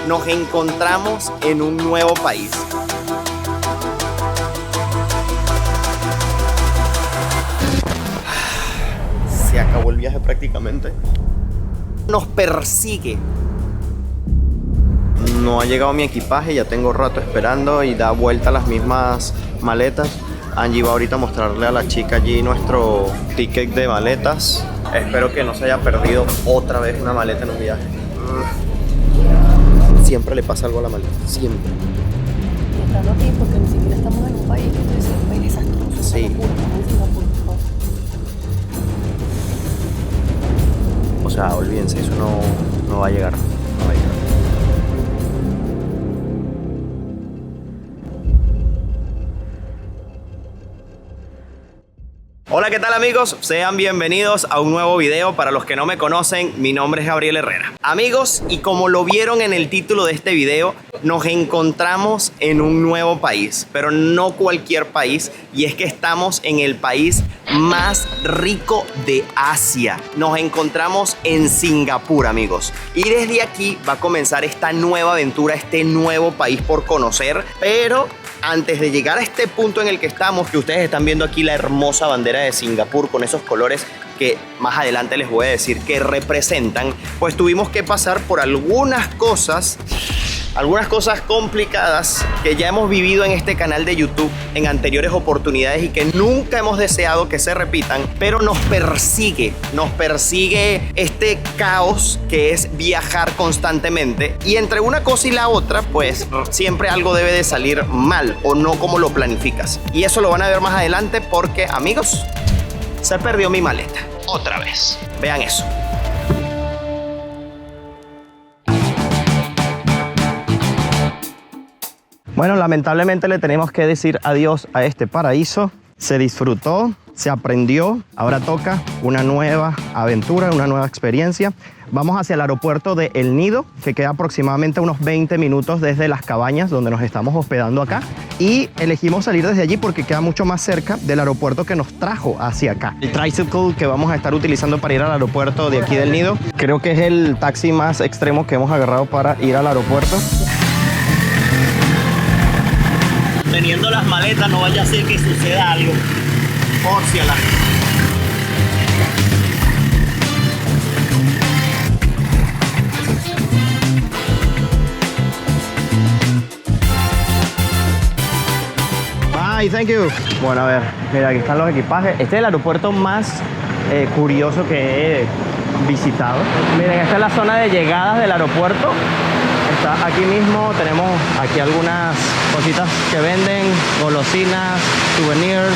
nos encontramos en un nuevo país. Se acabó el viaje prácticamente. Nos persigue. No ha llegado mi equipaje, ya tengo rato esperando y da vuelta las mismas maletas. Angie va ahorita a mostrarle a la chica allí nuestro ticket de maletas. Espero que no se haya perdido otra vez una maleta en un viaje. Siempre le pasa algo a la maleta, siempre. Y estando aquí porque ni siquiera estamos en un país, es un país desastroso. Sí. O sea, olvídense, eso no va a llegar. No va a llegar. Hola, ¿qué tal amigos? Sean bienvenidos a un nuevo video. Para los que no me conocen, mi nombre es Gabriel Herrera. Amigos, y como lo vieron en el título de este video, nos encontramos en un nuevo país, pero no cualquier país, y es que estamos en el país más rico de Asia. Nos encontramos en Singapur, amigos. Y desde aquí va a comenzar esta nueva aventura, este nuevo país por conocer, pero antes de llegar a este punto en el que estamos, que ustedes están viendo aquí la hermosa bandera de Singapur con esos colores que más adelante les voy a decir que representan, pues tuvimos que pasar por algunas cosas complicadas que ya hemos vivido en este canal de YouTube en anteriores oportunidades y que nunca hemos deseado que se repitan, pero nos persigue este caos que es viajar constantemente, y entre una cosa y la otra pues siempre algo debe de salir mal o no como lo planificas, y eso lo van a ver más adelante porque, amigos, se perdió mi maleta otra vez. Vean eso. Bueno, lamentablemente le tenemos que decir adiós a este paraíso. Se disfrutó, se aprendió, ahora toca una nueva aventura, una nueva experiencia. Vamos hacia el aeropuerto de El Nido, que queda aproximadamente unos 20 minutos desde las cabañas donde nos estamos hospedando acá. Y elegimos salir desde allí porque queda mucho más cerca del aeropuerto que nos trajo hacia acá. El tricycle que vamos a estar utilizando para ir al aeropuerto de aquí del Nido, creo que es el taxi más extremo que hemos agarrado para ir al aeropuerto. Teniendo las maletas no vaya a ser que suceda algo. Por si acaso. Bye, thank you. Bueno, a ver, mira, aquí están los equipajes. Este es el aeropuerto más curioso que he visitado. Miren, esta es la zona de llegadas del aeropuerto. Está aquí mismo, tenemos aquí algunas cositas que venden, golosinas, souvenirs.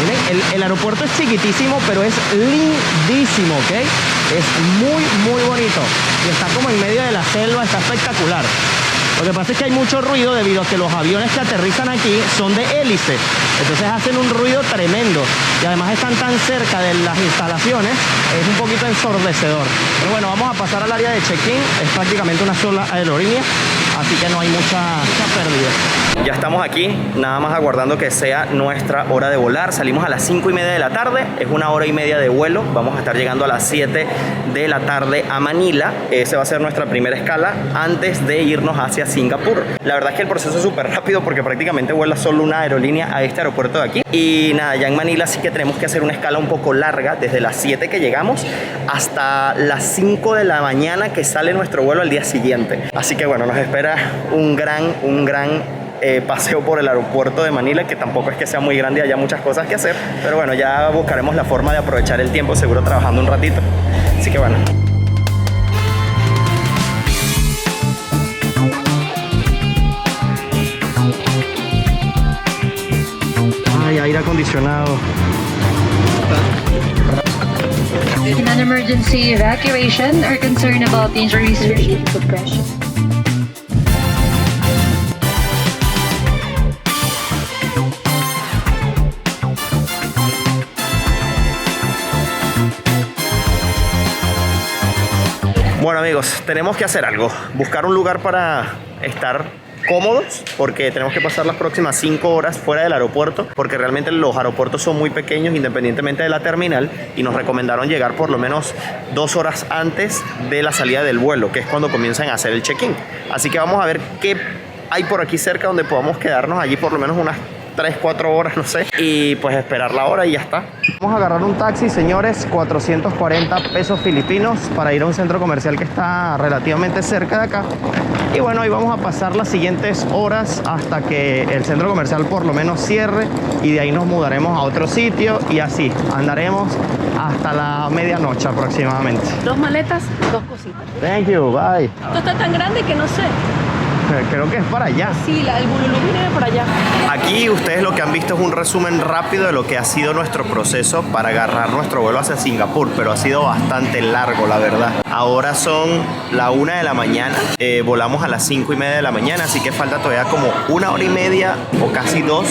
Miren, el aeropuerto es chiquitísimo, pero es lindísimo, ¿ok? Es muy bonito. Y está como en medio de la selva, está espectacular. Lo que pasa es que hay mucho ruido debido a que los aviones que aterrizan aquí son de hélice. Entonces hacen un ruido tremendo. Y además están tan cerca de las instalaciones, es un poquito ensordecedor. Pero bueno, vamos a pasar al área de check-in. Es prácticamente una sola aerolínea, así que no hay mucha pérdida. Ya estamos aquí, nada más aguardando que sea nuestra hora de volar. Salimos a las 5:30 de la tarde, es 1 hora y media de vuelo. Vamos a estar llegando a las 7 de la tarde a Manila. Esa va a ser nuestra primera escala antes de irnos hacia Singapur. La verdad es que el proceso es súper rápido porque prácticamente vuela solo una aerolínea a este aeropuerto de aquí. Y nada, ya en Manila sí que tenemos que hacer una escala un poco larga, desde las 7 que llegamos hasta las 5 de la mañana que sale nuestro vuelo al día siguiente. Así que bueno, nos espera un gran paseo por el aeropuerto de Manila, que tampoco es que sea muy grande y haya muchas cosas que hacer, pero bueno, ya buscaremos la forma de aprovechar el tiempo, seguro trabajando un ratito. Así que bueno. Ay, aire acondicionado. In an emergency evacuation or concern about injuries related to compression. Bueno amigos, tenemos que hacer algo, buscar un lugar para estar cómodos porque tenemos que pasar las próximas 5 horas fuera del aeropuerto, porque realmente los aeropuertos son muy pequeños independientemente de la terminal, y nos recomendaron llegar por lo menos 2 horas antes de la salida del vuelo, que es cuando comienzan a hacer el check-in. Así que vamos a ver qué hay por aquí cerca donde podamos quedarnos allí por lo menos unas 3-4 horas, no sé, y pues esperar la hora y ya está. Vamos a agarrar un taxi, señores, 440 pesos filipinos para ir a un centro comercial que está relativamente cerca de acá. Y bueno, ahí vamos a pasar las siguientes horas hasta que el centro comercial por lo menos cierre, y de ahí nos mudaremos a otro sitio y así andaremos hasta la medianoche aproximadamente. 2 maletas, 2 cositas. Thank you, bye. Esto está tan grande que no sé. Creo que es para allá. Sí, el Bululú viene por allá. Aquí ustedes lo que han visto es un resumen rápido de lo que ha sido nuestro proceso para agarrar nuestro vuelo hacia Singapur, pero ha sido bastante largo, la verdad. Ahora son la 1 de la mañana, volamos a las 5:30 de la mañana, así que falta todavía como 1 hora y media o casi 2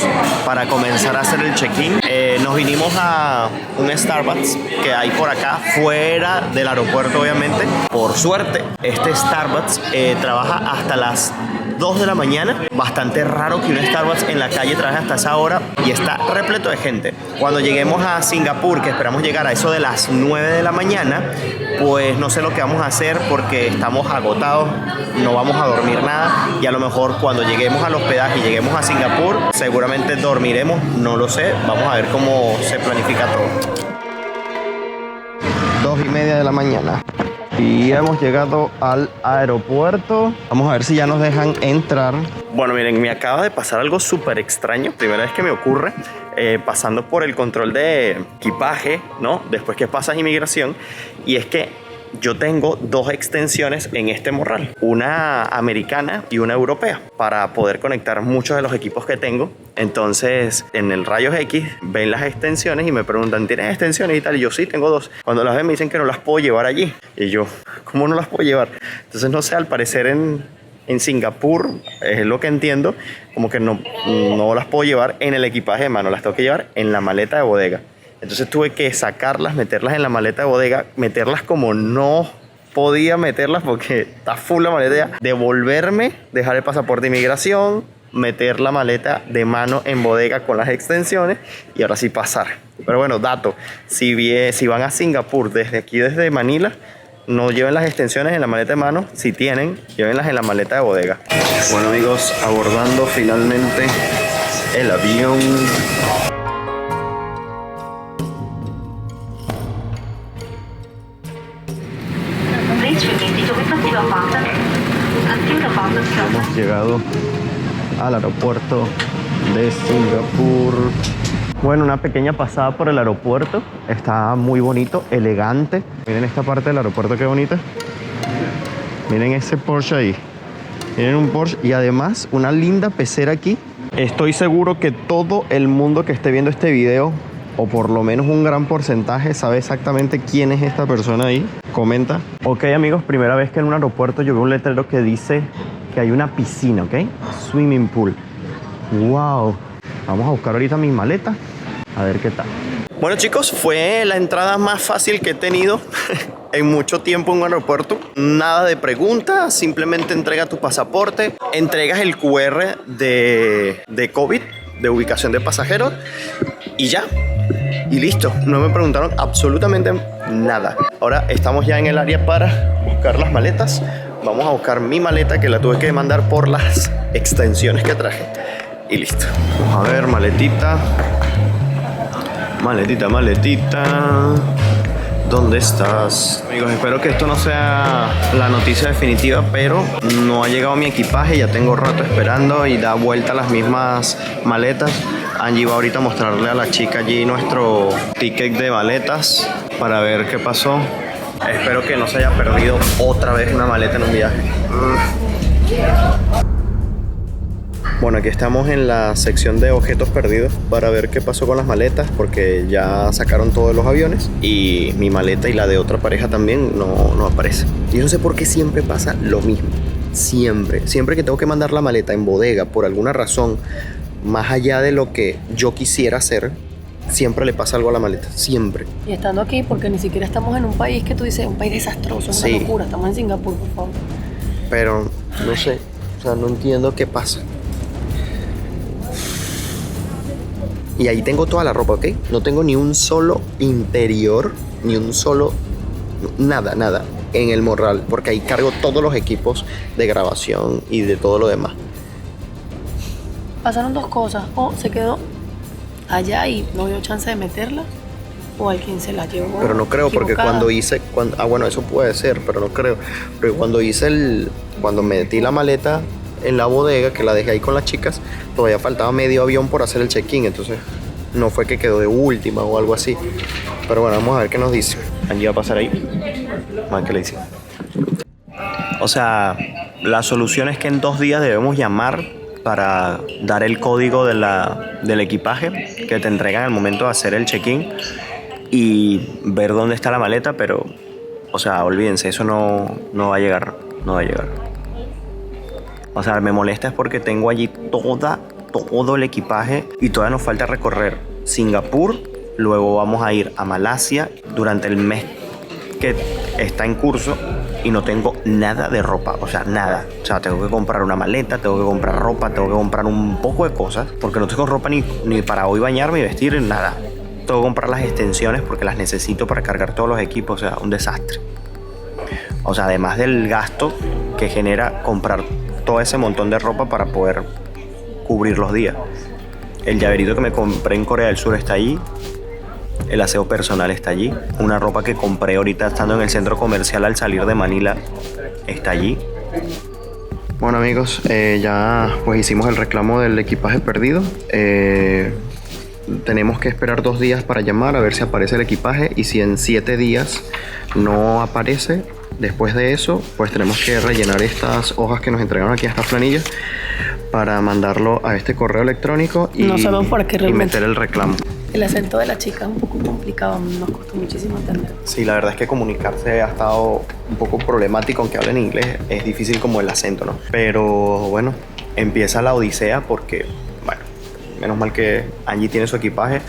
para comenzar a hacer el check-in. Nos vinimos a un Starbucks que hay por acá, fuera del aeropuerto obviamente. Por suerte, este Starbucks trabaja hasta las 2 de la mañana. Bastante raro que un Starbucks en la calle trabaje hasta esa hora, y está repleto de gente. Cuando lleguemos a Singapur, que esperamos llegar a eso de las 9 de la mañana, pues no sé lo que vamos a hacer porque estamos agotados, no vamos a dormir nada, y a lo mejor cuando lleguemos al hospedaje y lleguemos a Singapur seguramente dormiremos, no lo sé, vamos a ver cómo se planifica todo. 2:30 de la mañana. Y hemos llegado al aeropuerto. Vamos a ver si ya nos dejan entrar. Bueno, miren, me acaba de pasar algo súper extraño. Primera vez que me ocurre, pasando por el control de equipaje, ¿no? Después que pasas inmigración. Y es que yo tengo 2 extensiones en este morral. Una americana y una europea, para poder conectar muchos de los equipos que tengo. Entonces, en el rayos X, ven las extensiones y me preguntan, ¿tienes extensiones y tal? Y yo, sí, tengo 2. Cuando las ven me dicen que no las puedo llevar allí. Y yo, ¿cómo no las puedo llevar? Entonces, no sé, al parecer en Singapur, es lo que entiendo, como que no las puedo llevar en el equipaje de mano, las tengo que llevar en la maleta de bodega. Entonces tuve que sacarlas, meterlas en la maleta de bodega, meterlas como no podía meterlas porque está full la maleta ya. Devolverme, dejar el pasaporte de inmigración, meter la maleta de mano en bodega con las extensiones y ahora sí pasar. Pero bueno, dato, si van a Singapur desde aquí, desde Manila, no lleven las extensiones en la maleta de mano. Si tienen, llévenlas en la maleta de bodega. Bueno amigos, abordando finalmente el avión. Hemos llegado al aeropuerto de Singapur. Bueno, una pequeña pasada por el aeropuerto. Está muy bonito, elegante. Miren esta parte del aeropuerto, qué bonita. Miren ese Porsche ahí. Miren un Porsche y además una linda pecera aquí. Estoy seguro que todo el mundo que esté viendo este video, o por lo menos un gran porcentaje, sabe exactamente quién es esta persona ahí. Comenta. Ok amigos, primera vez que en un aeropuerto yo veo un letrero que dice que hay una piscina, ¿ok? Swimming pool. Wow. Vamos a buscar ahorita mis maletas, a ver qué tal. Bueno chicos, fue la entrada más fácil que he tenido en mucho tiempo en un aeropuerto. Nada de preguntas, simplemente entrega tu pasaporte, entregas el QR de COVID, de ubicación de pasajeros, y ya. Y listo, no me preguntaron absolutamente nada. Ahora estamos ya en el área para buscar las maletas. Vamos a buscar mi maleta, que la tuve que mandar por las extensiones que traje. Y listo. Vamos a ver, maletita. Maletita. ¿Dónde estás? Amigos, espero que esto no sea la noticia definitiva, pero no ha llegado mi equipaje. Ya tengo rato esperando y da vuelta las mismas maletas. Angie va ahorita a mostrarle a la chica allí nuestro ticket de maletas para ver qué pasó. Espero que no se haya perdido otra vez una maleta en un viaje. Bueno, aquí estamos en la sección de objetos perdidos para ver qué pasó con las maletas, porque ya sacaron todos los aviones y mi maleta y la de otra pareja también no aparece. Yo no sé por qué siempre pasa lo mismo. Siempre que tengo que mandar la maleta en bodega por alguna razón, más allá de lo que yo quisiera hacer, siempre le pasa algo a la maleta, siempre. Y estando aquí, porque ni siquiera estamos en un país que tú dices, un país desastroso, es una locura, estamos en Singapur, por favor. Pero, no sé, O sea, no entiendo qué pasa. Y ahí tengo toda la ropa, ¿ok? No tengo ni un solo interior, ni un solo... Nada en el morral, porque ahí cargo todos los equipos de grabación y de todo lo demás. Pasaron dos cosas. O se quedó allá y no dio chance de meterla, o alguien se la llevó. Pero no creo, porque equivocada. bueno, eso puede ser, pero no creo. Porque cuando metí la maleta en la bodega, que la dejé ahí con las chicas, todavía faltaba medio avión por hacer el check-in, entonces no fue que quedó de última o algo así. Pero bueno, vamos a ver qué nos dice. Angie va a pasar ahí. Vamos a ver qué le dice. O sea, la solución es que en 2 días debemos llamar para dar el código del equipaje que te entregan al momento de hacer el check-in y ver dónde está la maleta, pero, o sea, olvídense, eso no va a llegar, no va a llegar. O sea, me molesta es porque tengo allí todo el equipaje y todavía nos falta recorrer Singapur, luego vamos a ir a Malasia durante el mes que está en curso y no tengo nada de ropa, o sea, nada. O sea, tengo que comprar una maleta, tengo que comprar ropa, tengo que comprar un poco de cosas porque no tengo ropa ni para hoy bañarme y vestir, nada. Tengo que comprar las extensiones porque las necesito para cargar todos los equipos, o sea, un desastre. O sea, además del gasto que genera comprar todo ese montón de ropa para poder cubrir los días. El llaverito que me compré en Corea del Sur está allí. El aseo personal está allí. Una ropa que compré ahorita estando en el centro comercial al salir de Manila está allí. Bueno amigos, ya pues hicimos el reclamo del equipaje perdido. Tenemos que esperar 2 días para llamar a ver si aparece el equipaje, y si en 7 días no aparece, después de eso pues tenemos que rellenar estas hojas que nos entregaron aquí, estas planillas, para mandarlo a este correo electrónico y, no sabemos por qué y realmente. meter el reclamo. El acento de la chica es un poco complicado, nos costó muchísimo entender. Sí, la verdad es que comunicarse ha estado un poco problemático, aunque hablen inglés, es difícil como el acento, ¿no? Pero bueno, empieza la odisea porque, bueno, menos mal que Angie tiene su equipaje.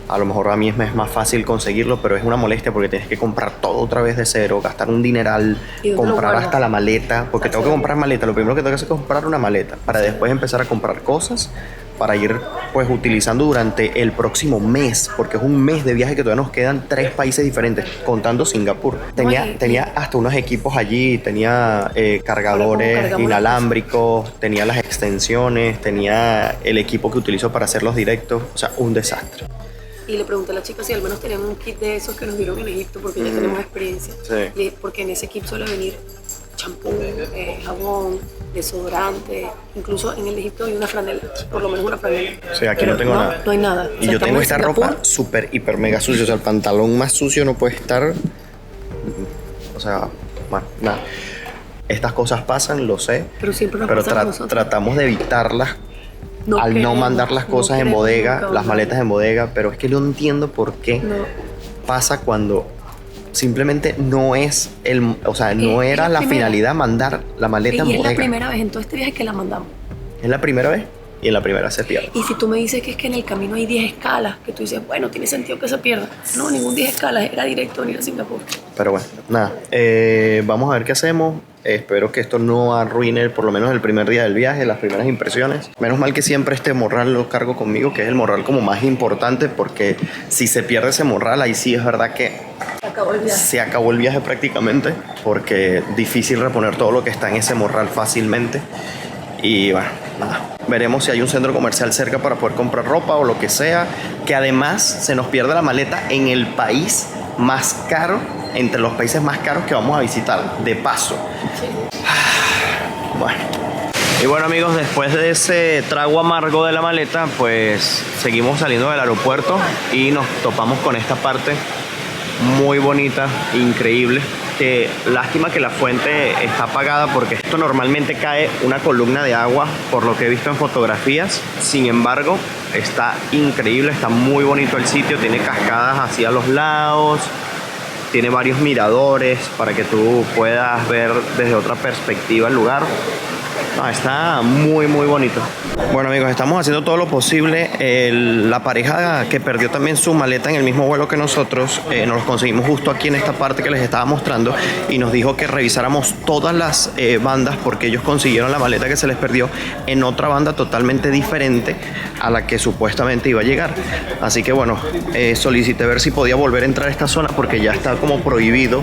A lo mejor a mí es más fácil conseguirlo, pero es una molestia porque tienes que comprar todo otra vez de cero, gastar un dineral, ¿Y dónde lo comprar guardas? hasta la maleta, porque tengo que comprar maleta. Lo primero que tengo que hacer es comprar una maleta para después empezar a comprar cosas para ir pues utilizando durante el próximo mes, porque es un mes de viaje que todavía nos quedan 3 países diferentes, contando Singapur. Tenía hasta unos equipos allí, tenía cargadores inalámbricos, tenía las extensiones, tenía el equipo que utilizo para hacer los directos, o sea, un desastre. Y le pregunté a la chica si al menos tenían un kit de esos que nos dieron en Egipto, porque ya tenemos experiencia. Sí. Porque en ese kit suele venir champú, jabón, desodorante. Incluso en el de Egipto hay una franela, por lo menos una franela. Sí, aquí Pero no tengo nada. No hay nada. Y yo tengo esta ropa súper, hiper, mega sucia. O sea, el pantalón más sucio no puede estar. O sea, bueno, nada. Estas cosas pasan, lo sé. Pero siempre nos pero pasan a nosotros. tratamos de evitarlas al no mandar las cosas en bodega, las maletas en bodega. Pero es que no entiendo por qué pasa cuando simplemente no es o sea, no era la finalidad mandar la maleta en bodega. Y es la primera vez en todo este viaje que la mandamos. Es la primera vez y en la primera se pierde. Y si tú me dices que es que en el camino hay 10 escalas, que tú dices, bueno, tiene sentido que se pierda. No, ningún 10 escalas, era directo venir a Singapur. Pero bueno, nada, vamos a ver qué hacemos. Espero que esto no arruine por lo menos el primer día del viaje, las primeras impresiones. Menos mal que siempre este morral lo cargo conmigo, que es el morral como más importante, porque si se pierde ese morral, ahí sí es verdad que se acabó el viaje prácticamente, porque es difícil reponer todo lo que está en ese morral fácilmente. Y bueno, nada, veremos si hay un centro comercial cerca para poder comprar ropa o lo que sea, que además se nos pierde la maleta en el país más caro, entre los países más caros que vamos a visitar, de paso. Bueno. Y bueno amigos, después de ese trago amargo de la maleta, pues seguimos saliendo del aeropuerto y nos topamos con esta parte muy bonita, increíble. Que lástima que la fuente está apagada, porque esto normalmente cae una columna de agua, por lo que he visto en fotografías. Sin embargo, está increíble, está muy bonito el sitio, tiene cascadas hacia los lados, tiene varios miradores para que tú puedas ver desde otra perspectiva el lugar. No, está muy bonito. Bueno amigos, estamos haciendo todo lo posible. La pareja que perdió también su maleta en el mismo vuelo que nosotros, nos los conseguimos justo aquí en esta parte que les estaba mostrando y nos dijo que revisáramos todas las bandas porque ellos consiguieron la maleta que se les perdió en otra banda totalmente diferente a la que supuestamente iba a llegar. Así que bueno, solicité ver si podía volver a entrar a esta zona porque ya está como prohibido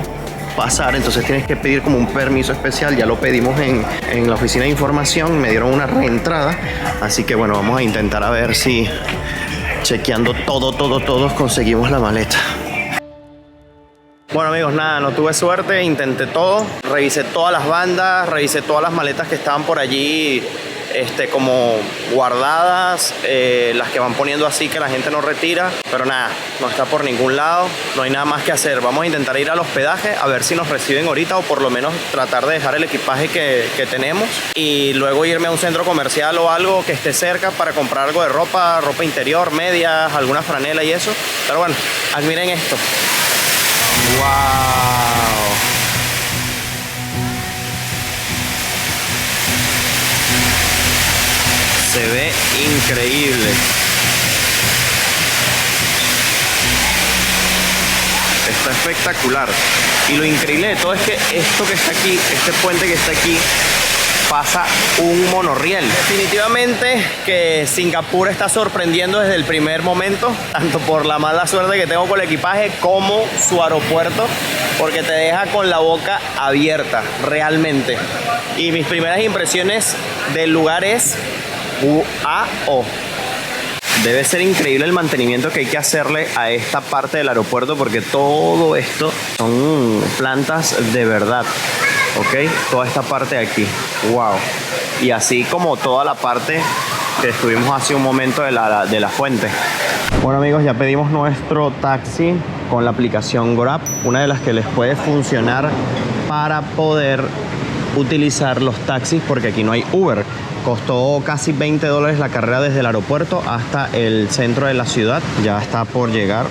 pasar, entonces tienes que pedir como un permiso especial. Ya lo pedimos en la oficina de información, me dieron una reentrada, así que bueno, vamos a intentar a ver si chequeando todos conseguimos la maleta. Bueno amigos, nada, no tuve suerte, intenté todo, revisé todas las bandas, revisé todas las maletas que estaban por allí como guardadas, las que van poniendo así que la gente no retira, pero nada, no está por ningún lado, no hay nada más que hacer. Vamos a intentar ir al hospedaje a ver si nos reciben ahorita o por lo menos tratar de dejar el equipaje que tenemos y luego irme a un centro comercial o algo que esté cerca para comprar algo de ropa interior, medias, alguna franela y eso. Pero bueno, admiren esto. ¡Wow! Se ve increíble. Está espectacular. Y lo increíble de todo es que esto que está aquí, este puente que está aquí, pasa un monorriel. Definitivamente que Singapur está sorprendiendo desde el primer momento, tanto por la mala suerte que tengo con el equipaje como su aeropuerto, porque te deja con la boca abierta, realmente. Y mis primeras impresiones del lugar es ¡wow! Debe ser increíble el mantenimiento que hay que hacerle a esta parte del aeropuerto porque todo esto son plantas de verdad, ¿ok? Toda esta parte de aquí, ¡wow! Y así como toda la parte que estuvimos hace un momento de la fuente. Bueno amigos, ya pedimos nuestro taxi con la aplicación Grab, una de las que les puede funcionar para poder utilizar los taxis porque aquí no hay Uber. Costó casi $20 la carrera desde el aeropuerto hasta el centro de la ciudad. Ya está por llegar.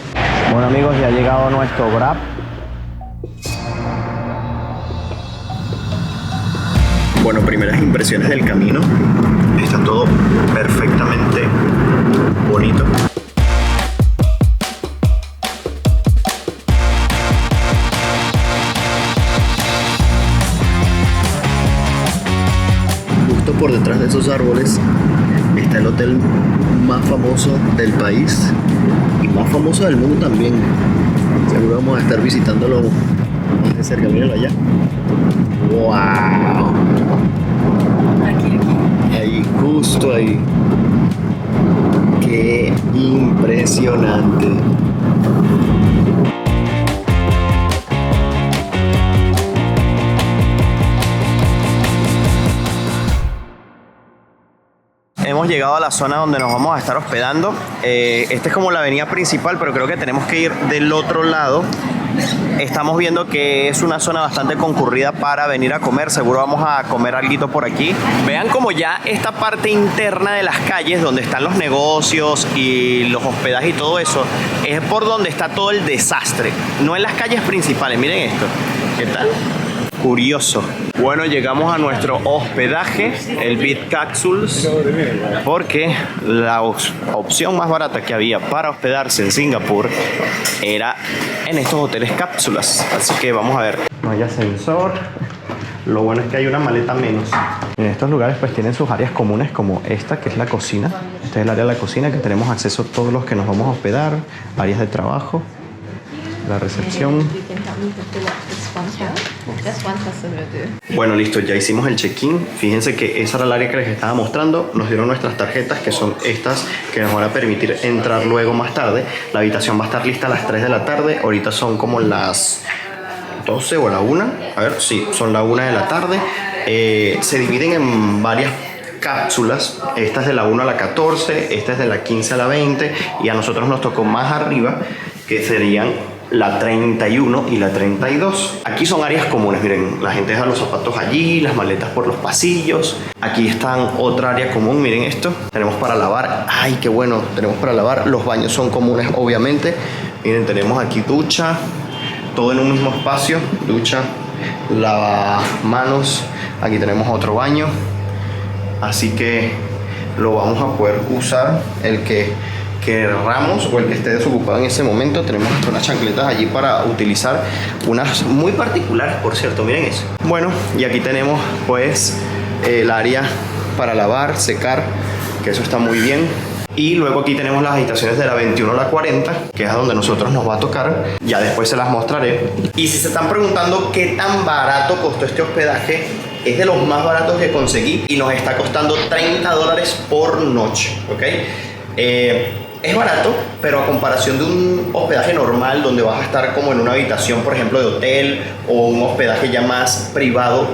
Bueno amigos, ya ha llegado nuestro Grab. Bueno, primeras impresiones del camino. Está todo perfectamente bonito. Por detrás de esos árboles está el hotel más famoso del país y más famoso del mundo también. Seguro vamos a estar visitándolo más de cerca. Mírenlo allá. ¡Wow! Aquí. Ahí, justo ahí. ¡Qué impresionante! Hemos llegado a la zona donde nos vamos a estar hospedando. Esta es como la avenida principal, pero creo que tenemos que ir del otro lado. Estamos viendo que es una zona bastante concurrida para venir a comer. Seguro vamos a comer alguito por aquí. Vean como ya esta parte interna de las calles donde están los negocios y los hospedajes y todo eso es por donde está todo el desastre, no en las calles principales. Miren esto, ¿qué tal? Curioso. Bueno, llegamos a nuestro hospedaje, el Beat Capsules, porque la opción más barata que había para hospedarse en Singapur era en estos hoteles cápsulas. Así que vamos a ver. No hay ascensor. Lo bueno es que hay una maleta menos. En estos lugares pues tienen sus áreas comunes como esta, que es la cocina. Este es el área de la cocina que tenemos acceso a todos los que nos vamos a hospedar. Áreas de trabajo. La recepción. Bueno, listo, ya hicimos el check-in. Fíjense que esa era el área que les estaba mostrando. Nos dieron nuestras tarjetas, que son estas, que nos van a permitir entrar luego más tarde. La habitación va a estar lista a las 3 de la tarde. Ahorita son como las 12 o la 1. A ver, sí, son la 1 de la tarde. Se dividen en varias cápsulas. Esta es de la 1 a la 14, esta es de la 15 a la 20 y a nosotros nos tocó más arriba, que serían la 31 y la 32. Aquí son áreas comunes, miren, la gente deja los zapatos allí, las maletas por los pasillos. Aquí están otra área común, miren esto. Tenemos para lavar, ay qué bueno, tenemos para lavar. Los baños son comunes obviamente. Miren, tenemos aquí ducha, todo en un mismo espacio, ducha, lavamanos. Aquí tenemos otro baño. así que lo vamos a poder usar el que querramos o el que esté desocupado en ese momento. Tenemos unas chancletas allí para utilizar, unas muy particulares, por cierto, miren eso. Bueno, y aquí tenemos pues el área para lavar, secar, que eso está muy bien. Y luego aquí tenemos las habitaciones de la 21 a la 40, que es a donde nosotros nos va a tocar. Ya después se las mostraré. Y si se están preguntando qué tan barato costó este hospedaje, es de los más baratos que conseguí y nos está costando $30 por noche, ¿ok? Es barato, pero a comparación de un hospedaje normal donde vas a estar como en una habitación, por ejemplo, de hotel o un hospedaje ya más privado,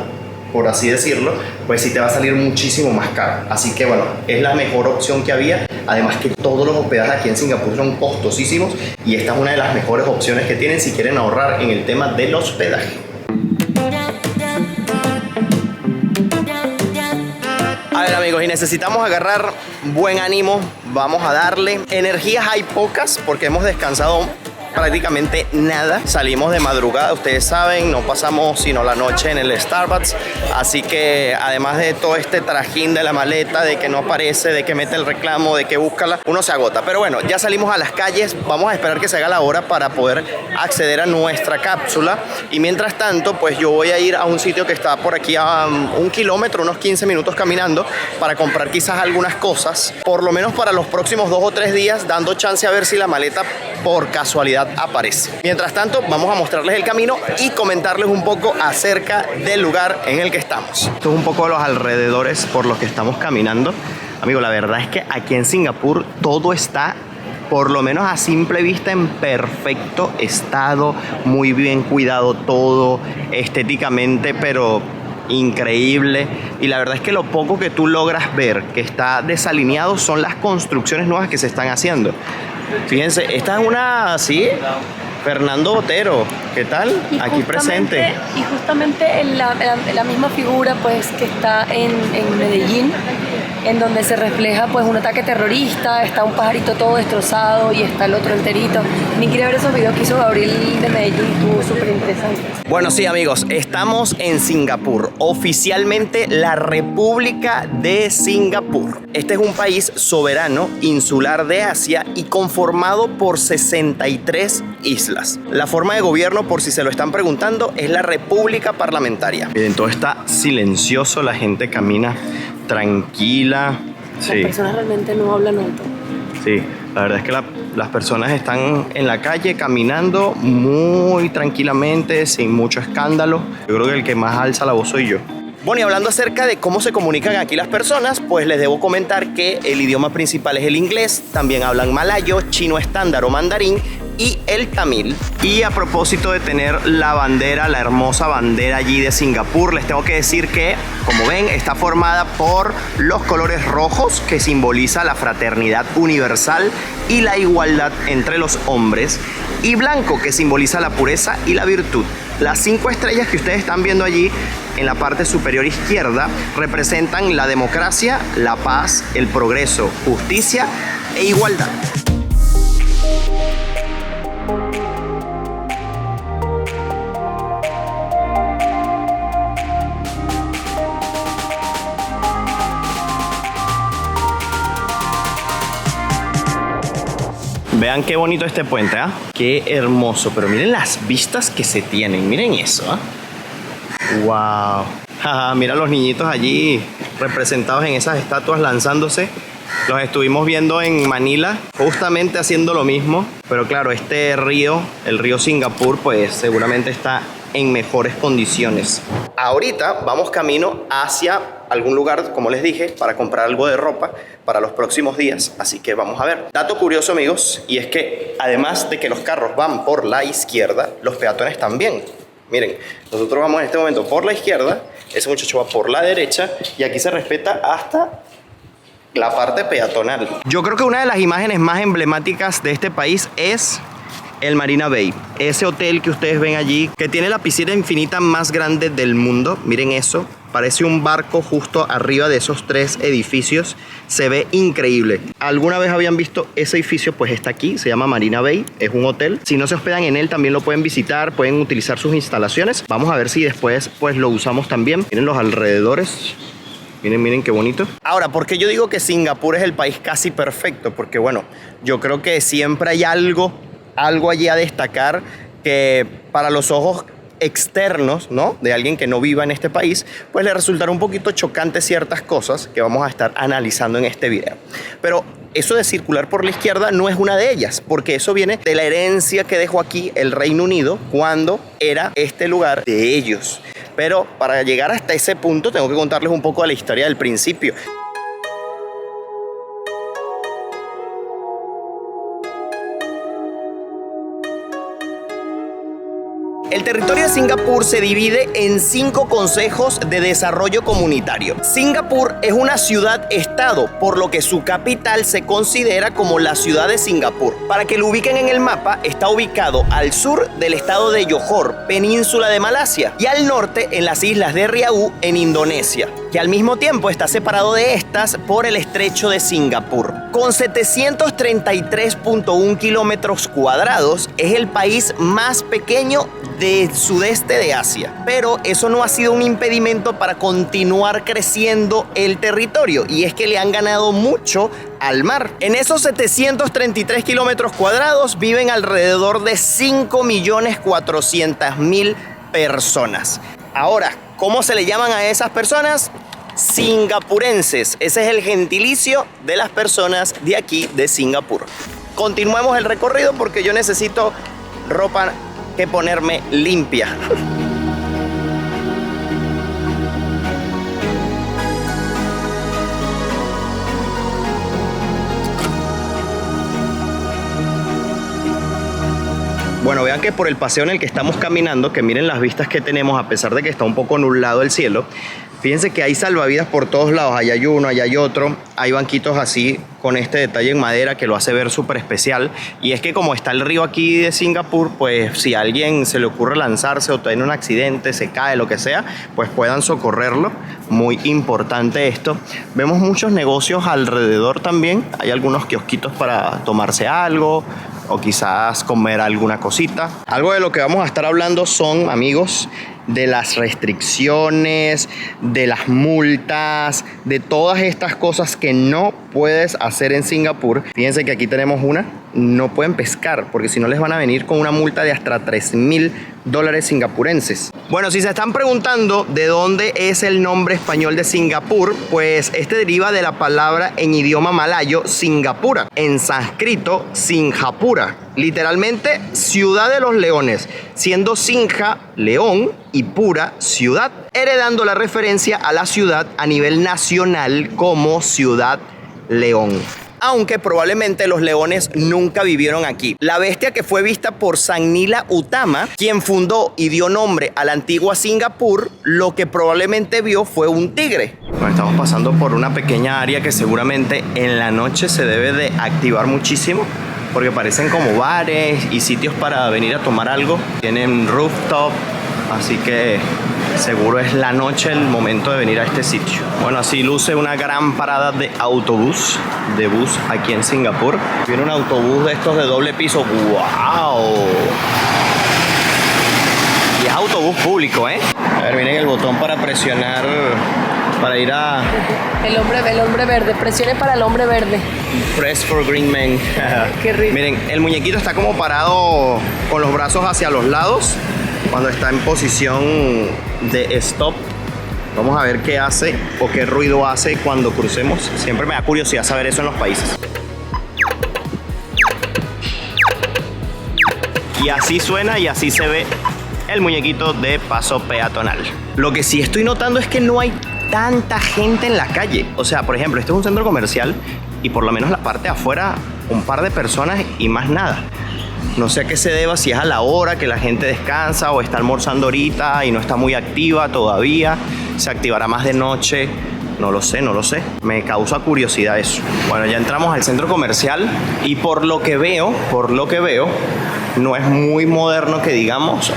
por así decirlo, pues sí te va a salir muchísimo más caro. Así que bueno, es la mejor opción que había. Además que todos los hospedajes aquí en Singapur son costosísimos y esta es una de las mejores opciones que tienen si quieren ahorrar en el tema del hospedaje. A ver amigos, y necesitamos agarrar buen ánimo, vamos a darle. Energías hay pocas porque hemos descansado prácticamente nada. Salimos de madrugada, ustedes saben, no pasamos sino la noche en el Starbucks, así que además de todo este trajín de la maleta, de que no aparece, de que mete el reclamo, de que búscala, uno se agota. Pero bueno, ya salimos a las calles, vamos a esperar que se haga la hora para poder acceder a nuestra cápsula, y mientras tanto pues yo voy a ir a un sitio que está por aquí a 1 kilómetro, unos 15 minutos caminando, para comprar quizás algunas cosas, por lo menos para los próximos 2 o 3 días, dando chance a ver si la maleta por casualidad aparece. Mientras tanto, vamos a mostrarles el camino y comentarles un poco acerca del lugar en el que estamos. Esto es un poco de los alrededores por los que estamos caminando. Amigo, la verdad es que aquí en Singapur todo está, por lo menos a simple vista, en perfecto estado, muy bien cuidado todo, estéticamente, pero increíble. Y la verdad es que lo poco que tú logras ver que está desalineado son las construcciones nuevas que se están haciendo. Fíjense, esta es una, ¿sí? Fernando Botero, ¿qué tal? Aquí presente. Y justamente la misma figura pues que está en Medellín, en donde se refleja pues un ataque terrorista, está un pajarito todo destrozado y está el otro enterito. Ni quería ver esos videos que hizo Gabriel de Medellín, estuvo súper interesante. Bueno, sí amigos, estamos en Singapur, oficialmente la República de Singapur. Este es un país soberano, insular de Asia y conformado por 63 islas. La forma de gobierno, por si se lo están preguntando, es la república parlamentaria. Miren, todo está silencioso, la gente camina tranquila. Las personas realmente no hablan alto. Sí, la verdad es que las personas están en la calle caminando muy tranquilamente, sin mucho escándalo. Yo creo que el que más alza la voz soy yo. Bueno, y hablando acerca de cómo se comunican aquí las personas, pues les debo comentar que el idioma principal es el inglés, también hablan malayo, chino estándar o mandarín y el tamil. Y a propósito de tener la bandera, la hermosa bandera allí de Singapur, les tengo que decir que, como ven, está formada por los colores rojos, que simboliza la fraternidad universal y la igualdad entre los hombres, y blanco, que simboliza la pureza y la virtud. Las 5 estrellas que ustedes están viendo allí en la parte superior izquierda representan la democracia, la paz, el progreso, justicia e igualdad. Vean qué bonito este puente, ¿ah? Qué hermoso, pero miren las vistas que se tienen, miren eso, ¿ah? ¡Wow! Jaja, mira los niñitos allí representados en esas estatuas lanzándose. Los estuvimos viendo en Manila, justamente haciendo lo mismo, pero claro, este río, el río Singapur, pues seguramente está en mejores condiciones. Ahorita vamos camino hacia algún lugar, como les dije, para comprar algo de ropa para los próximos días, así que vamos a ver. Dato curioso amigos, y es que además de que los carros van por la izquierda, los peatones también. Miren, nosotros vamos en este momento por la izquierda, ese muchacho va por la derecha y aquí se respeta hasta la parte peatonal. Yo creo que una de las imágenes más emblemáticas de este país es el Marina Bay, ese hotel que ustedes ven allí, que tiene la piscina infinita más grande del mundo. Miren eso, parece un barco justo arriba de esos 3 edificios. Se ve increíble. ¿Alguna vez habían visto ese edificio? Pues está aquí, se llama Marina Bay, es un hotel. Si no se hospedan en él, también lo pueden visitar, pueden utilizar sus instalaciones. Vamos a ver si después pues lo usamos también. Miren los alrededores. Miren, miren qué bonito. Ahora, ¿por qué yo digo que Singapur es el país casi perfecto? Porque bueno, yo creo que siempre hay algo allí a destacar que para los ojos externos, ¿no?, de alguien que no viva en este país, pues le resultará un poquito chocante ciertas cosas que vamos a estar analizando en este video. Pero eso de circular por la izquierda no es una de ellas, porque eso viene de la herencia que dejó aquí el Reino Unido cuando era este lugar de ellos. Pero para llegar hasta ese punto tengo que contarles un poco de la historia del principio. El territorio de Singapur se divide en 5 consejos de desarrollo comunitario. Singapur es una ciudad-estado, por lo que su capital se considera como la ciudad de Singapur. Para que lo ubiquen en el mapa, está ubicado al sur del estado de Johor, península de Malasia, y al norte en las islas de Riau, en Indonesia, que al mismo tiempo está separado de estas por el estrecho de Singapur. Con 733.1 kilómetros cuadrados, es el país más pequeño del sudeste de Asia. Pero eso no ha sido un impedimento para continuar creciendo el territorio, y es que le han ganado mucho al mar. En esos 733 kilómetros cuadrados viven alrededor de 5.400.000 personas. Ahora, ¿cómo se le llaman a esas personas? Singapurenses. Ese es el gentilicio de las personas de aquí, de Singapur. Continuemos el recorrido porque yo necesito ropa que ponerme limpia. Bueno, vean que por el paseo en el que estamos caminando, que miren las vistas que tenemos a pesar de que está un poco nublado el cielo. Fíjense que hay salvavidas por todos lados, allá hay uno, allá hay otro, hay banquitos así con este detalle en madera que lo hace ver súper especial. Y es que como está el río aquí de Singapur, pues si a alguien se le ocurre lanzarse o tiene un accidente, se cae, lo que sea, pues puedan socorrerlo. Muy importante esto. Vemos muchos negocios alrededor también, hay algunos kiosquitos para tomarse algo o quizás comer alguna cosita. Algo de lo que vamos a estar hablando son, amigos, de las restricciones, de las multas, de todas estas cosas que no puedes hacer en Singapur. Fíjense que aquí tenemos una, no pueden pescar porque si no les van a venir con una multa de hasta $3.000 singapurenses. Bueno, si se están preguntando de dónde es el nombre español de Singapur, pues este deriva de la palabra en idioma malayo Singapura, en sánscrito Singhapura, literalmente ciudad de los leones, siendo Singha león y Pura ciudad, heredando la referencia a la ciudad a nivel nacional como Ciudad León. Aunque probablemente los leones nunca vivieron aquí. La bestia que fue vista por Sanila Utama, quien fundó y dio nombre a la antigua Singapur, lo que probablemente vio fue un tigre. Bueno, estamos pasando por una pequeña área que seguramente en la noche se debe de activar muchísimo, porque parecen como bares y sitios para venir a tomar algo. Tienen rooftop, así que seguro es la noche el momento de venir a este sitio. Bueno, así luce una gran parada de autobús, de bus aquí en Singapur. Viene un autobús de estos de doble piso. ¡Wow! Y es autobús público, ¿eh? A ver, miren el botón para presionar, para ir a... El hombre verde, presione para el hombre verde. Press for Green Man. Qué rico. Miren, el muñequito está como parado con los brazos hacia los lados cuando está en posición de stop. Vamos a ver qué hace o qué ruido hace cuando crucemos. Siempre me da curiosidad saber eso en los países. Y así suena y así se ve el muñequito de paso peatonal. Lo que sí estoy notando es que no hay tanta gente en la calle. O sea, por ejemplo, este es un centro comercial y por lo menos la parte de afuera un par de personas y más nada. No sé a qué se deba, si es a la hora que la gente descansa o está almorzando ahorita y no está muy activa todavía. Se activará más de noche. No lo sé, no lo sé. Me causa curiosidad eso. Bueno, ya entramos al centro comercial y por lo que veo, no es muy moderno que digamos,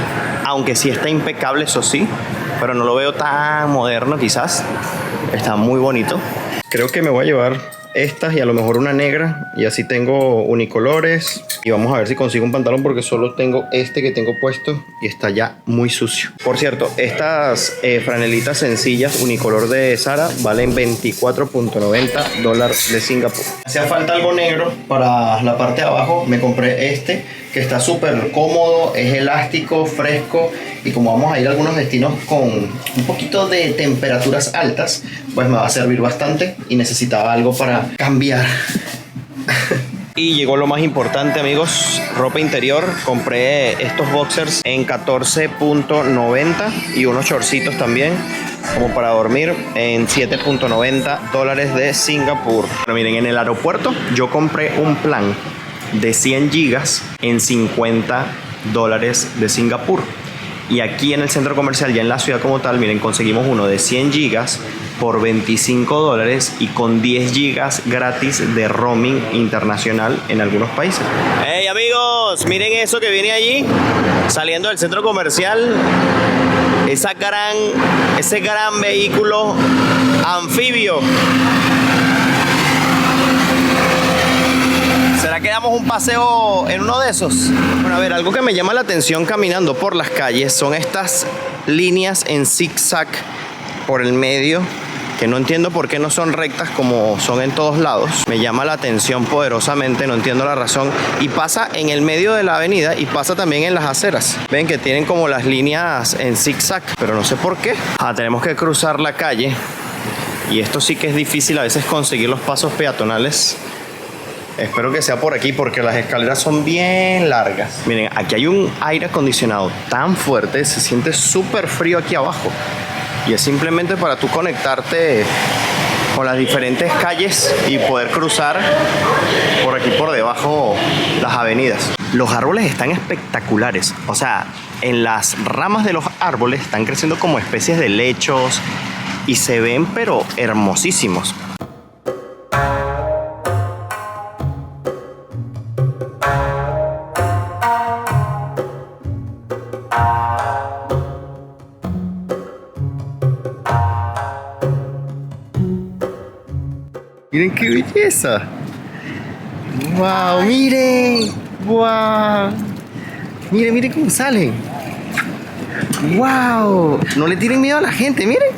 aunque sí está impecable, eso sí, pero no lo veo tan moderno quizás. Está muy bonito. Creo que me voy a llevar estas y a lo mejor una negra. Y así tengo unicolores. Y vamos a ver si consigo un pantalón porque solo tengo este que tengo puesto y está ya muy sucio. Por cierto, estas franelitas sencillas unicolor de Zara valen $24.90 de Singapur. Hacía falta algo negro para la parte de abajo. Me compré este que está súper cómodo, es elástico, fresco. Y como vamos a ir a algunos destinos con un poquito de temperaturas altas, pues me va a servir bastante y necesitaba algo para cambiar. Y llegó lo más importante, amigos, ropa interior. Compré estos boxers en $14.90 y unos shortcitos también, como para dormir, en $7.90 de Singapur. Pero miren, en el aeropuerto yo compré un plan de 100 gigas en $50 de Singapur. Y aquí en el centro comercial, ya en la ciudad como tal, miren, conseguimos uno de 100 gigas por $25 y con 10 gigas gratis de roaming internacional en algunos países. ¡Hey, amigos! Miren eso que viene allí, saliendo del centro comercial. Ese gran vehículo anfibio. ¿Será que damos un paseo en uno de esos? Bueno, a ver, algo que me llama la atención caminando por las calles son estas líneas en zigzag por el medio, que no entiendo por qué no son rectas como son en todos lados. Me llama la atención poderosamente, no entiendo la razón. Y pasa en el medio de la avenida y pasa también en las aceras. Ven que tienen como las líneas en zigzag, pero no sé por qué. Tenemos que cruzar la calle y esto sí que es difícil a veces conseguir los pasos peatonales. Espero que sea por aquí porque las escaleras son bien largas. Miren, aquí hay un aire acondicionado tan fuerte, se siente súper frío aquí abajo. Y es simplemente para tú conectarte con las diferentes calles y poder cruzar por aquí por debajo las avenidas. Los árboles están espectaculares. O sea, en las ramas de los árboles están creciendo como especies de lechos y se ven pero hermosísimos. Miren qué belleza. Wow, miren. Wow. Miren, miren cómo salen. Wow. No le tienen miedo a la gente, miren.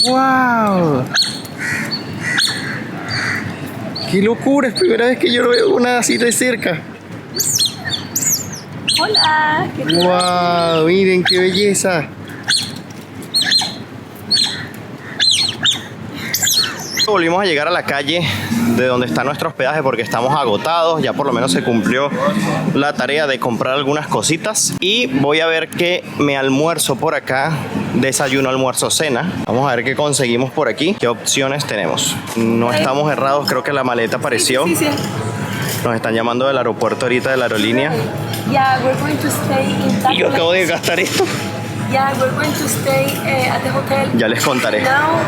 Wow. Qué locura, es primera vez que yo lo veo una así de cerca. Hola. Wow, miren qué belleza. Volvimos a llegar a la calle de donde está nuestro hospedaje porque estamos agotados. Ya por lo menos se cumplió la tarea de comprar algunas cositas. Y voy a ver qué me almuerzo por acá. Desayuno, almuerzo, cena. Vamos a ver qué conseguimos por aquí. ¿Qué opciones tenemos? No estamos errados. Creo que la maleta apareció. Sí. Nos están llamando del aeropuerto ahorita, de la aerolínea. Yeah, we're going to stay in that Y yo acabo de gastar esto. Yeah, we're going to stay at the hotel. Ya les contaré. Now.